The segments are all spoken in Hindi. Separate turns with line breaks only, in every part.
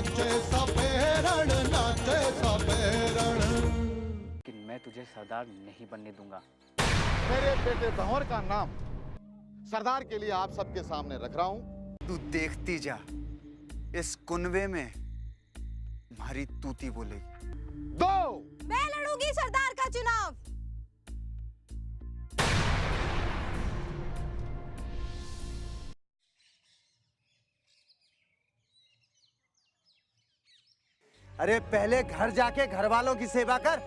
नाचे सपेरण, नाचे सपेरण।
लेकिन मैं तुझे सरदार नहीं बनने दूंगा।
मेरे बेटे भंवर का नाम सरदार के लिए आप सबके सामने रख रहा हूं।
तू देखती जा, इस कुनबे में हमारी तूती बोलेगी।
दो,
मैं लड़ूंगी सरदार का चुनाव।
अरे पहले घर जाके घर वालों की सेवा कर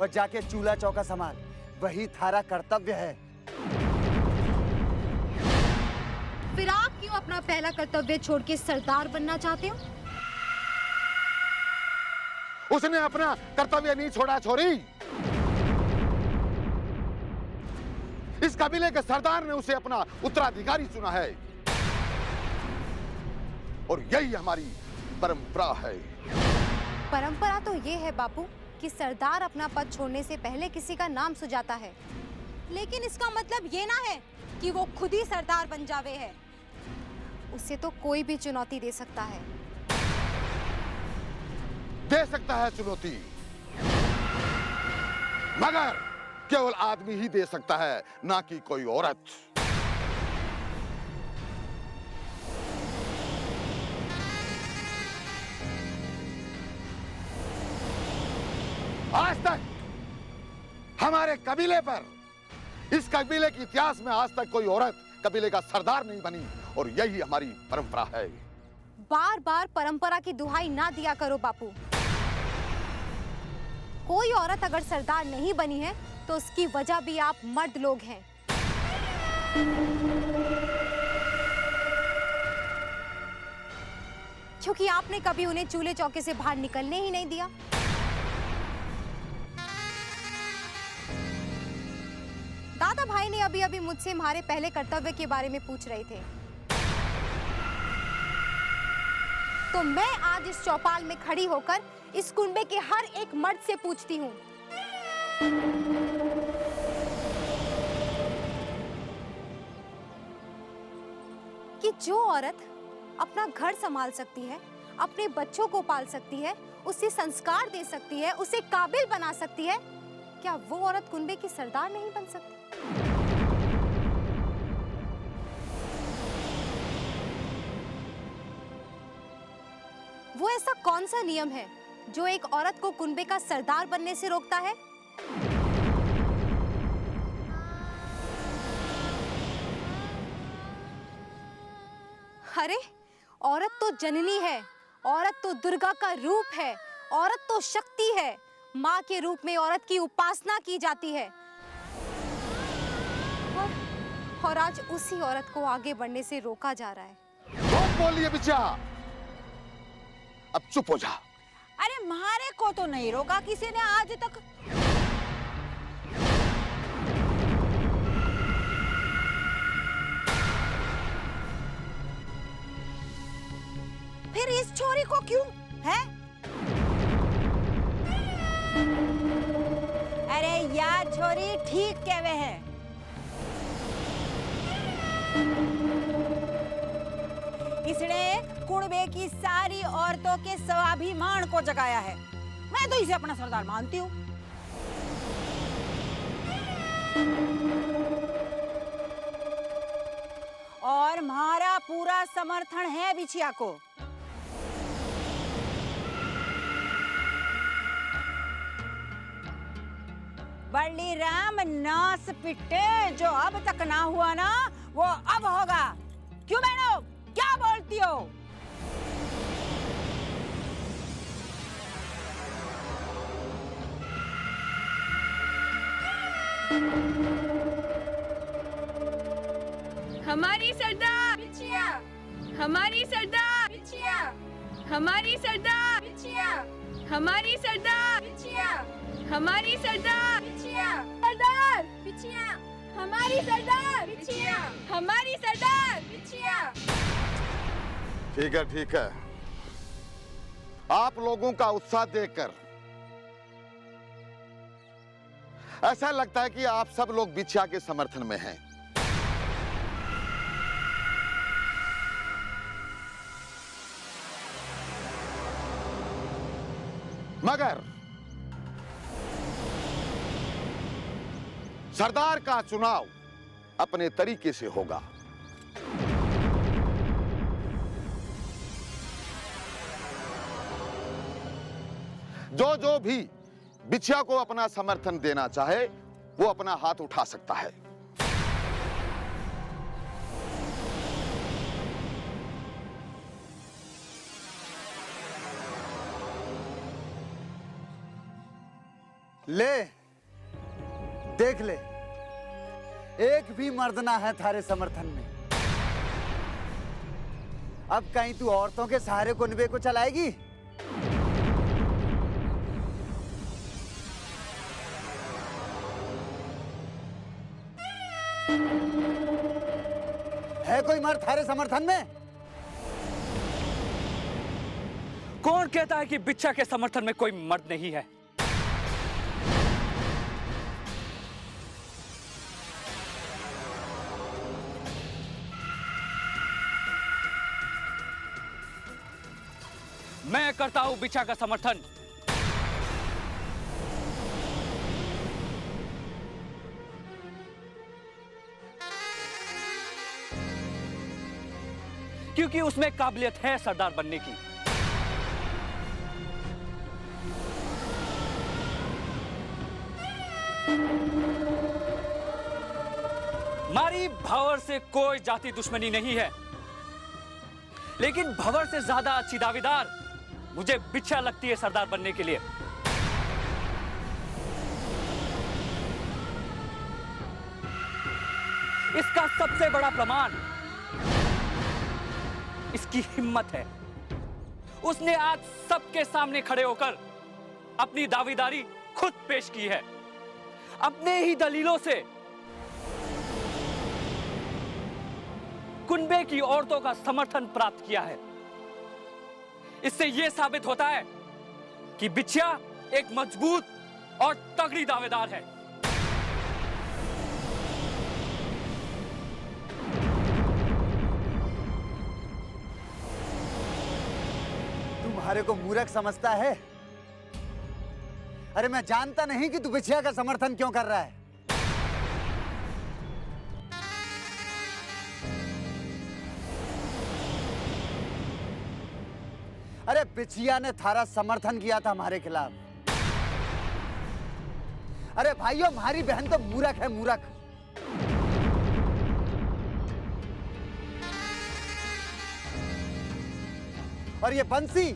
और जाके चूल्हा चौका संभाल, वही थारा कर्तव्य है।
फिर आप क्यों अपना पहला कर्तव्य छोड़ के सरदार बनना चाहते हो?
उसने अपना कर्तव्य नहीं छोड़ा छोरी। इस कबीले के सरदार ने उसे अपना उत्तराधिकारी चुना है और यही हमारी परंपरा है।
परंपरा तो ये है बापू कि सरदार अपना पद छोड़ने से पहले किसी का नाम सुझाता है, लेकिन इसका मतलब ये ना है कि वो खुद ही सरदार बन जावे है। उसे तो कोई भी चुनौती दे सकता है।
दे सकता है चुनौती, मगर केवल आदमी ही दे सकता है, ना कि कोई औरत। आज तक हमारे कबीले पर, इस कबीले के इतिहास में आज तक कोई औरत कबीले का सरदार नहीं बनी और यही हमारी परंपरा है।
बार बार परंपरा की दुहाई ना दिया करो बापू। कोई औरत अगर सरदार नहीं बनी है तो उसकी वजह भी आप मर्द लोग हैं। क्योंकि आपने कभी उन्हें चूल्हे चौके से बाहर निकलने ही नहीं दिया। दादा भाई ने अभी अभी मुझसे हमारे पहले कर्तव्य के बारे में पूछ रहे थे, तो मैं आज इस चौपाल में खड़ी होकर इस कुनबे के हर एक मर्द से पूछती हूँ, कि जो औरत अपना घर संभाल सकती है, अपने बच्चों को पाल सकती है, उसे संस्कार दे सकती है, उसे काबिल बना सकती है, क्या वो औरत कुनबे की सरदार नहीं बन सकती? वो ऐसा कौन सा नियम है जो एक औरत को कुनबे का सरदार बनने से रोकता है? अरे, औरत तो जननी है, औरत तो दुर्गा का रूप है, औरत तो शक्ति है। माँ के रूप में औरत की उपासना की जाती है और आज उसी औरत को आगे बढ़ने से रोका जा रहा है।
बहुत बोलिए बिचा, अब चुप हो जा।
अरे मारे को तो नहीं रोका किसी ने आज तक। फिर इस छोरी को क्यों है? अरे यार छोरी ठीक कहवे है। इसने कुनबे की सारी औरतों के स्वाभिमान को जगाया है। मैं तो इसे अपना सरदार मानती हूँ। और हमारा पूरा समर्थन है बिछिया को। बल्ली राम नास पिटे, जो अब तक ना हुआ ना वो अब होगा। क्यों बहनों, क्या बोलती हो?
हमारी सरदार बिछिया, हमारी सरदार बिछिया, हमारी सरदार बिछिया, हमारी सरदार बिछिया, हमारी सरदार बिछिया, सरदार बिछिया, हमारी सरदार बिछिया, हमारी सरदार बिछिया।
ठीक है, ठीक है। आप लोगों का उत्साह देखकर ऐसा लगता है कि आप सब लोग बिछिया के समर्थन में हैं। मगर सरदार का चुनाव अपने तरीके से होगा। जो भी बिछिया को अपना समर्थन देना चाहे वो अपना हाथ उठा सकता है।
ले देख ले, एक भी मर्द ना है थारे समर्थन में। अब कहीं तू औरतों के सहारे कुनबे को चलाएगी? है कोई मर्द थारे समर्थन में?
कौन कहता है कि बिच्छा के समर्थन में कोई मर्द नहीं है? मैं करता हूं बिच्छा का समर्थन। क्योंकि उसमें काबिलियत है सरदार बनने की। हमारी भंवर से कोई जाति दुश्मनी नहीं है, लेकिन भंवर से ज्यादा अच्छी दावेदार मुझे बिच्छा लगती है सरदार बनने के लिए। इसका सबसे बड़ा प्रमाण इसकी हिम्मत है। उसने आज सबके सामने खड़े होकर अपनी दावेदारी खुद पेश की है, अपने ही दलीलों से कुनबे की औरतों का समर्थन प्राप्त किया है। इससे यह साबित होता है कि बिछिया एक मजबूत और तगड़ी दावेदार है।
तुम्हारे को मूर्ख समझता है? अरे मैं जानता नहीं कि तू बिछिया का समर्थन क्यों कर रहा है। अरे बिछिया ने थारा समर्थन किया था हमारे खिलाफ। अरे भाइयों, हमारी बहन तो मूर्ख है, मूर्ख। और ये बंसी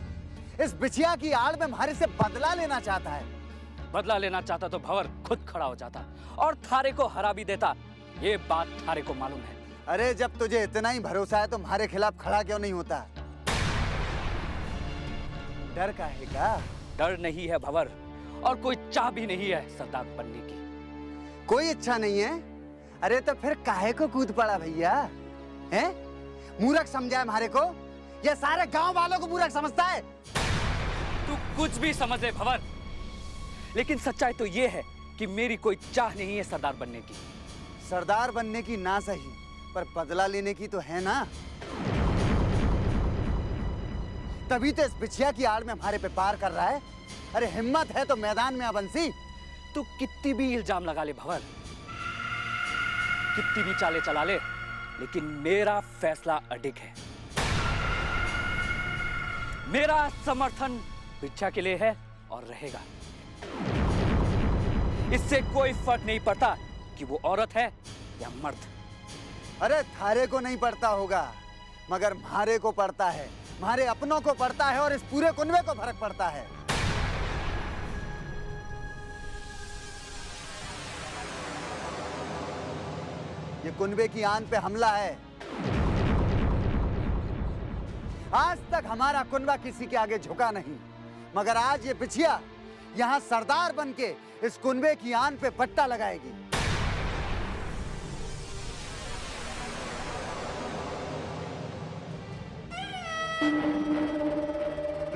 इस बिछिया की आड़ में हमारे से बदला लेना चाहता है।
बदला लेना चाहता तो भंवर खुद खड़ा हो जाता और थारे को हरा भी देता। ये बात थारे को मालूम है।
अरे जब तुझे इतना ही भरोसा है तो हमारे खिलाफ खड़ा क्यों नहीं होता? डर काहे का?
डर नहीं है भंवर, और कोई चाह भी नहीं है सरदार बनने की।
कोई इच्छा नहीं है? अरे तो फिर काहे को कूद पड़ा भैया? हैं? मूर्ख समझा है हमारे को? ये सारे गांव वालों को मूर्ख समझता है?
तू कुछ भी समझ ले भंवर, लेकिन सच्चाई तो ये है कि मेरी कोई चाह नहीं है सरदार बनने की।
सरदार बनने की ना सही, पर बदला लेने की तो है ना। तभी तो इस बिछिया की आड़ में हमारे पे पार कर रहा है। अरे हिम्मत है तो मैदान में आ बंसी।
तू कितनी भी इल्जाम लगा ले भंवर, कितनी भी चाले चला ले, लेकिन मेरा फैसला अडिग है। मेरा समर्थन बिच्छा के लिए है और रहेगा। इससे कोई फर्क नहीं पड़ता कि वो औरत है या मर्द।
अरे थारे को नहीं पड़ता होगा, मगर म्हारे को पड़ता है, हमारे अपनों को पड़ता है, और इस पूरे कुनबे को फर्क पड़ता है। ये कुनबे की आन पे हमला है। आज तक हमारा कुनबा किसी के आगे झुका नहीं, मगर आज ये बिछिया यहां सरदार बनके इस कुनबे की आन पे पट्टा लगाएगी।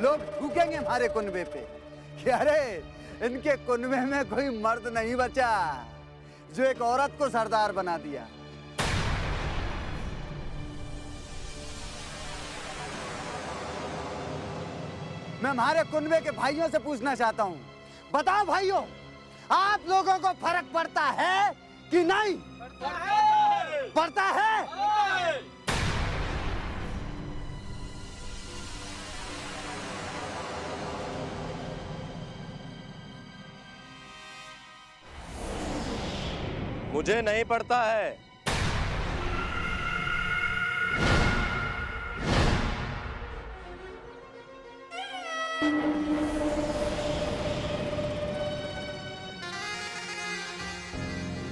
लोग थूकेंगे हमारे कुनबे पे कि अरे इनके कुनबे में कोई मर्द नहीं बचा जो एक औरत को सरदार बना दिया। मैं हमारे कुनबे के भाइयों से पूछना चाहता हूं। बताओ भाइयों, आप लोगों को फर्क पड़ता है कि नहीं? पड़ता है।
मुझे नहीं पड़ता है।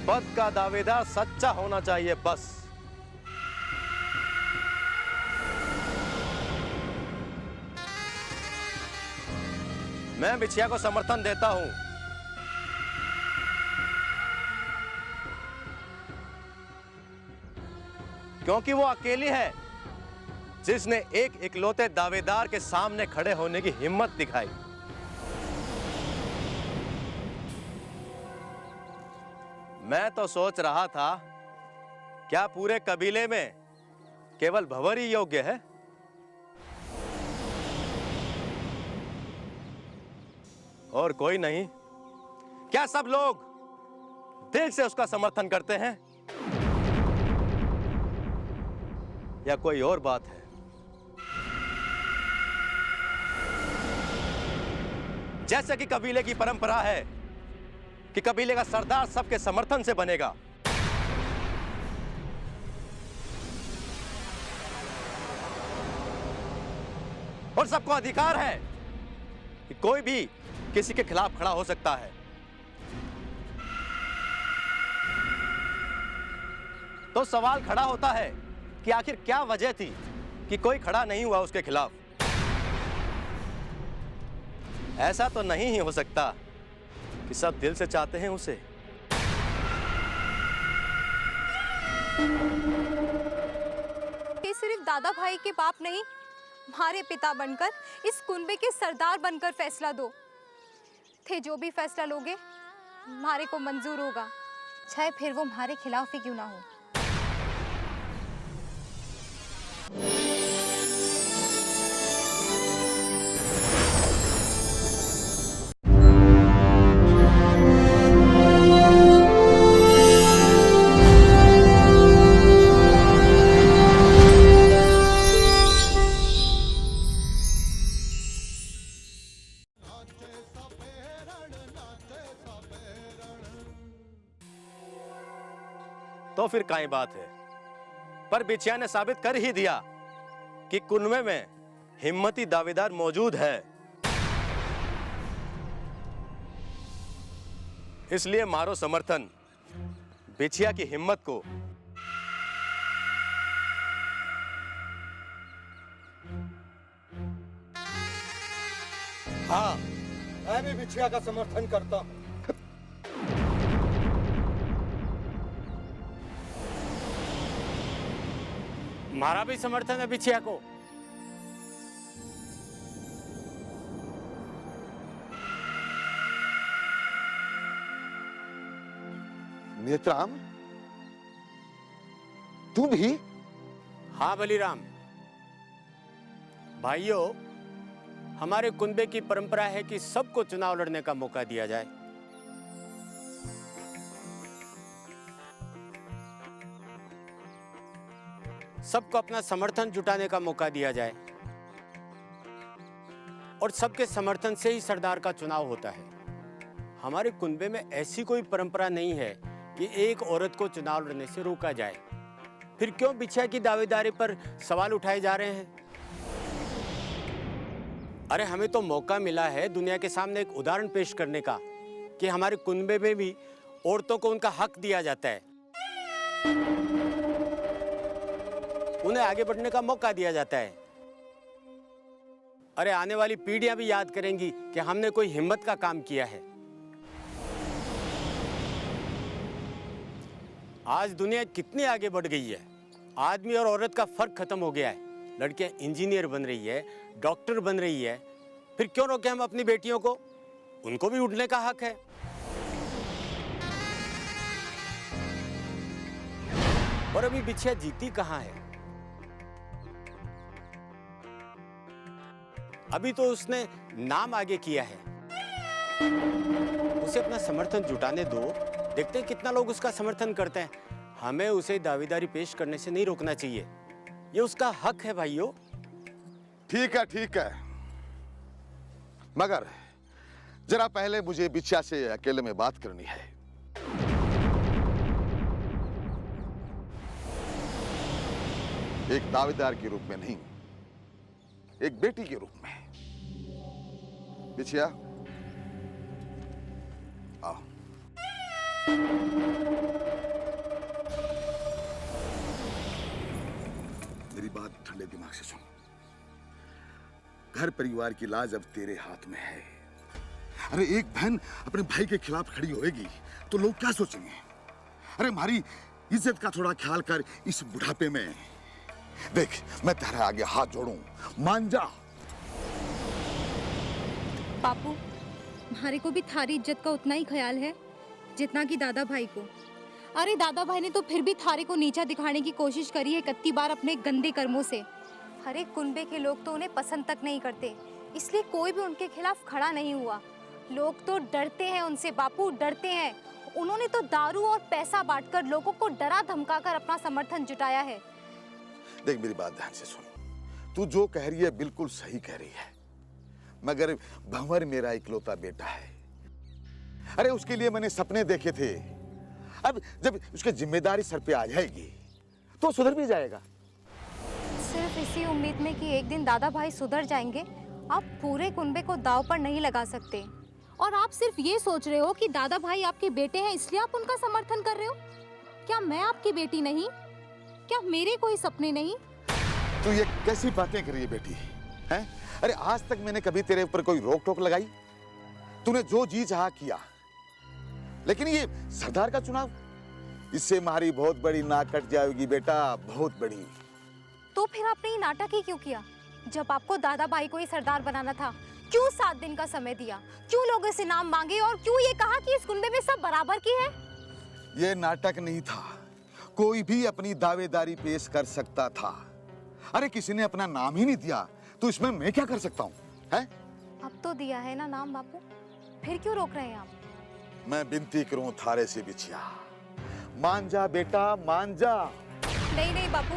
पद का दावेदार सच्चा होना चाहिए, बस। मैं बिछिया को समर्थन देता हूं, क्योंकि वो अकेली है जिसने एक इकलौते दावेदार के सामने खड़े होने की हिम्मत दिखाई। मैं तो सोच रहा था, क्या पूरे कबीले में केवल भंवर ही योग्य है? और कोई नहीं? क्या सब लोग दिल से उसका समर्थन करते हैं, या कोई और बात है? जैसे कि कबीले की परंपरा है कि कबीले का सरदार सबके समर्थन से बनेगा, और सबको अधिकार है कि कोई भी किसी के खिलाफ खड़ा हो सकता है। तो सवाल खड़ा होता है कि आखिर क्या वजह थी कि कोई खड़ा नहीं हुआ उसके खिलाफ? ऐसा तो नहीं ही हो सकता कि सब दिल से चाहते हैं उसे।
ये सिर्फ दादा भाई के बाप नहीं, हमारे पिता बनकर, इस कुनबे के सरदार बनकर फैसला दो। थे जो भी फैसला लोगे हमारे को मंजूर होगा, चाहे फिर वो हमारे खिलाफ ही क्यों ना हो।
तो फिर काई बात है, पर बिछिया ने साबित कर ही दिया कि कुनबे में हिम्मती दावेदार मौजूद है। इसलिए मारो समर्थन बिछिया की हिम्मत को।
हाँ, मैं भी बिछिया का समर्थन करता हूं।
हमारा भी समर्थन है बिछिया को।
नेत्राम, तू भी?
हाँ बलीराम। भाइयों, हमारे कुनबे की परंपरा है कि सबको चुनाव लड़ने का मौका दिया जाए। सबको अपना समर्थन जुटाने का मौका दिया जाए, और सबके समर्थन से ही सरदार का चुनाव होता है। हमारे कुनबे में ऐसी कोई परंपरा नहीं है कि एक औरत को चुनाव लड़ने से रोका जाए। फिर क्यों बिछिया की दावेदारी पर सवाल उठाए जा रहे हैं? अरे हमें तो मौका मिला है दुनिया के सामने एक उदाहरण पेश करने का कि हमारे कुनबे में भी औरतों को उनका हक दिया जाता है, उन्हें आगे बढ़ने का मौका दिया जाता है। अरे आने वाली पीढ़ियां भी याद करेंगी कि हमने कोई हिम्मत का काम किया है। आज दुनिया कितनी आगे बढ़ गई है। आदमी और औरत का फर्क खत्म हो गया है। लड़कियां इंजीनियर बन रही है, डॉक्टर बन रही है। फिर क्यों रोके हम अपनी बेटियों को? उनको भी उठने का हक है। और अभी बिछिया जीती कहां है? अभी तो उसने नाम आगे किया है, उसे अपना समर्थन जुटाने दो, देखते हैं कितना लोग उसका समर्थन करते हैं। हमें उसे दावेदारी पेश करने से नहीं रोकना चाहिए, ये उसका हक है भाइयों।
ठीक है, मगर जरा पहले मुझे बिछिया से अकेले में बात करनी है। एक दावेदार के रूप में नहीं, एक बेटी के रूप में। बिछिया, आओ। मेरी बात ठंडे दिमाग से सुन। घर परिवार की लाज अब तेरे हाथ में है। अरे एक बहन अपने भाई के खिलाफ खड़ी होएगी तो लोग क्या सोचेंगे? अरे हमारी इज्जत का थोड़ा ख्याल कर इस बुढ़ापे में। देख, मैं तेरे आगे हाथ जोड़ूं, मान जा।
बापू, हमारे को भी थारी इज्जत का उतना ही ख्याल है जितना कि दादा भाई को। अरे दादा भाई ने तो फिर भी थारे को नीचा दिखाने की कोशिश करी है कितनी बार अपने गंदे कर्मों से। हर एक कुनबे के लोग तो उन्हें पसंद तक नहीं करते, इसलिए कोई भी उनके खिलाफ खड़ा नहीं हुआ। लोग तो डरते हैं उनसे बापू, डरते हैं। उन्होंने तो दारू और पैसा बांटकर लोगों को डरा धमकाकर अपना समर्थन जुटाया है।
देख, मेरी बात ध्यान से सुन। तू जो कह रही है बिल्कुल सही कह रही है, मगर भंवर मेरा इकलौता बेटा है। अरे उसके लिए मैंने सपने देखे थे। अब जब उसकी जिम्मेदारी सर पे आ जाएगी तो सुधर भी जाएगा।
सिर्फ इसी उम्मीद में कि एक दिन दादा भाई सुधर जाएंगे, आप पूरे कुनबे को दांव पर नहीं लगा सकते। और आप सिर्फ ये सोच रहे हो कि दादा भाई आपके बेटे हैं इसलिए आप उनका समर्थन कर रहे हो। क्या मैं आपकी बेटी नहीं? क्या मेरे कोई सपने नहीं?
तू ये कैसी बातें कर रही है बेटी, हैं? अरे आज तक मैंने कभी तेरे ऊपर कोई रोक टोक लगाई? तूने जो जी चाहा किया। लेकिन ये सरदार का चुनाव, इससे हमारी बहुत बड़ी नाक कट जाएगी बेटा, बहुत बड़ी।
तो फिर आपने ये नाटक ही क्यों किया? जब आपको दादा भाई को ही सरदार बनाना था, क्यों 7 दिन का समय दिया? क्यों लोगों से नाम मांगे और क्यों ये कहा कि इस कुनबे में सब बराबर की है?
ये नाटक नहीं था, कोई भी अपनी दावेदारी पेश कर सकता था। अरे किसी ने अपना नाम ही नहीं दिया तो इसमें मैं क्या कर सकता हूँ, हैं?
अब तो दिया है ना नाम बापू, फिर क्यों रोक रहे हैं आप?
मैं विनती करूं थारे से बिछिया, मान जा बेटा, मान जा।
नहीं नहीं बापू,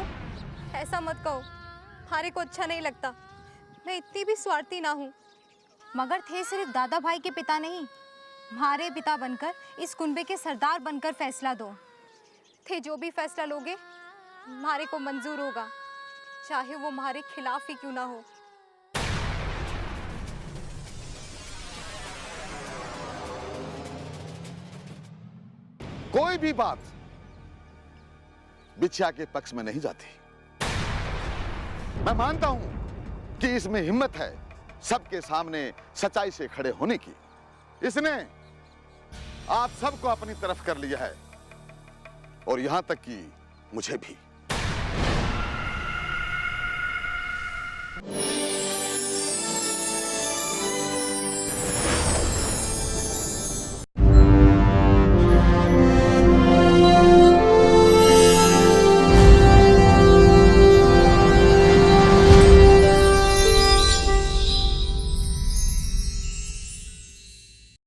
ऐसा मत कहो, हारे को अच्छा नहीं लगता। मैं इतनी भी स्वार्थी ना हूँ, मगर थे सिर्फ दादा भाई के पिता नहीं, हमारे पिता बनकर इस कुनबे के सरदार बनकर फैसला दो। थे जो भी फैसला लोगे हमारे को मंजूर होगा, चाहे वो हमारे खिलाफ ही क्यों ना हो।
कोई भी बात बिछिया के पक्ष में नहीं जाती। मैं मानता हूं कि इसमें हिम्मत है सबके सामने सच्चाई से खड़े होने की। इसने आप सबको अपनी तरफ कर लिया है और यहां तक कि मुझे भी।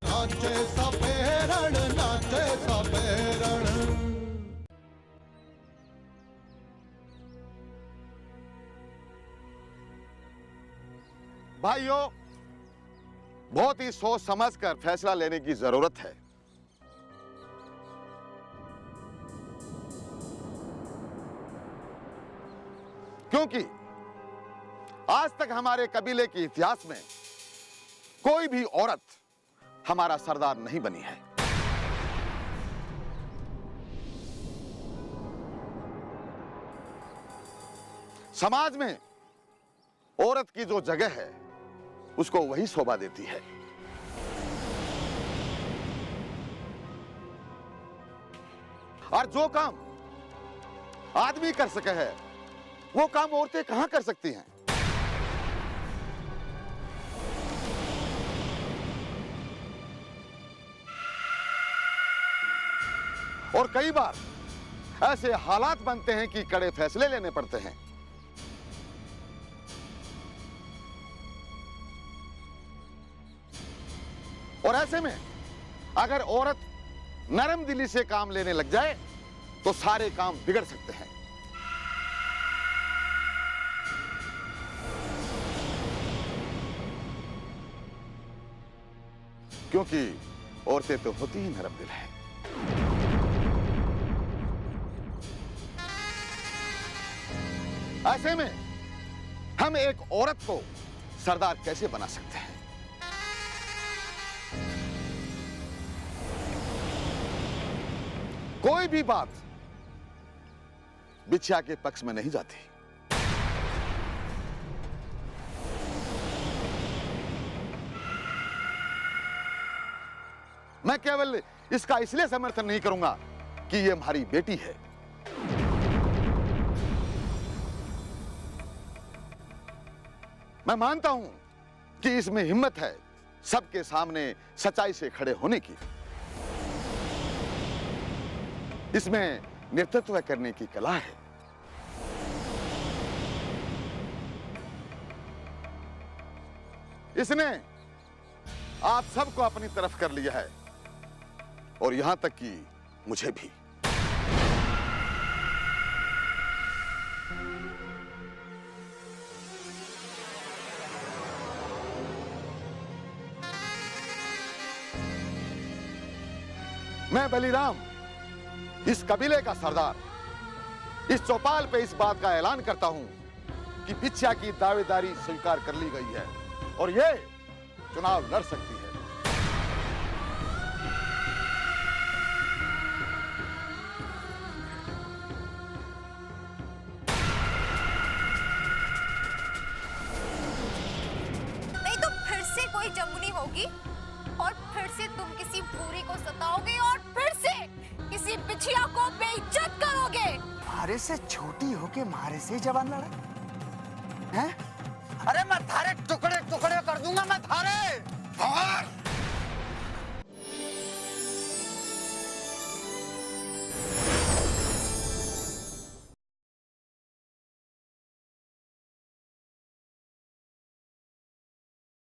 नाचे सपेरण, नाचे सपेरण।
भाइयों, बहुत ही सोच समझ कर फैसला लेने की जरूरत है। क्योंकि आज तक हमारे कबीले के इतिहास में कोई भी औरत हमारा सरदार नहीं बनी है। समाज में औरत की जो जगह है उसको वही शोभा देती है। और जो काम आदमी कर सके है वो काम औरतें कहां कर सकती हैं? और कई बार ऐसे हालात बनते हैं कि कड़े फैसले लेने पड़ते हैं। और ऐसे में अगर औरत नरम दिली से काम लेने लग जाए तो सारे काम बिगड़ सकते हैं। क्योंकि औरतें तो होती ही नरम दिल हैं। ऐसे में हम एक औरत को सरदार कैसे बना सकते हैं? कोई भी बात बिछिया के पक्ष में नहीं जाती। मैं केवल इसका इसलिए समर्थन नहीं करूंगा कि ये हमारी बेटी है। मैं मानता हूं कि इसमें हिम्मत है सबके सामने सच्चाई से खड़े होने की। इसमें नेतृत्व करने की कला है। इसने आप सबको अपनी तरफ कर लिया है और यहां तक कि मुझे भी। मैं बलिराम, इस कबीले का सरदार, इस चौपाल पे इस बात का ऐलान करता हूं कि बिछिया की दावेदारी स्वीकार कर ली गई है और ये चुनाव लड़ सकती है।
नहीं तो फिर से कोई जमुनी होगी और फिर से तुम किसी बूढ़ी को सताओगे और फिर से किसी बिछिया को बेइज्जत करोगे।
मारे से छोटी होके मारे से जवान लड़ा हैं? अरे मैं थारे टुकड़े टुकड़े कर दूंगा, मैं थारे।